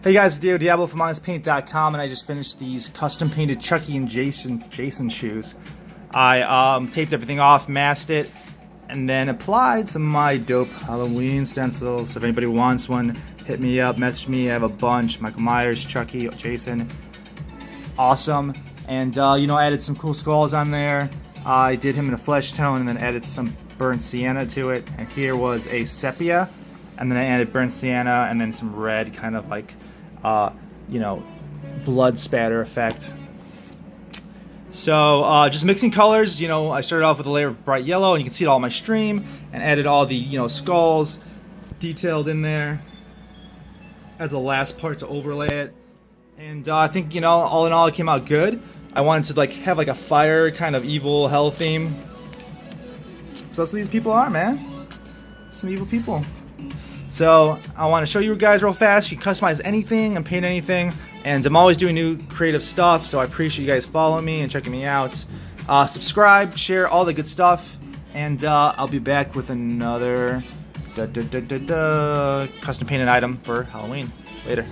Hey guys, it's Diablo from HonestPaint.com, and I just finished these custom painted Chucky and Jason shoes. I taped everything off, masked it, and then applied some of my dope Halloween stencils. So if anybody wants one, hit me up, message me. I have a bunch. Michael Myers, Chucky, Jason. Awesome. And I added some cool skulls on there. I did him in a flesh tone and then added some burnt sienna to it. And here was a sepia. And then I added burnt sienna and then some red, kind of like blood spatter effect. So just mixing colors. I started off with a layer of bright yellow, and you can see it all on my stream, and added all the skulls detailed in there as the last part to overlay it. And I think all in all, it came out good. I wanted to have a fire kind of evil hell theme. So that's what these people are, man. Some evil people. So I want to show you guys real fast. You can customize anything and paint anything, and I'm always doing new creative stuff, so I appreciate you guys following me and checking me out. Subscribe, share, all the good stuff, and I'll be back with another custom painted item for Halloween. Later.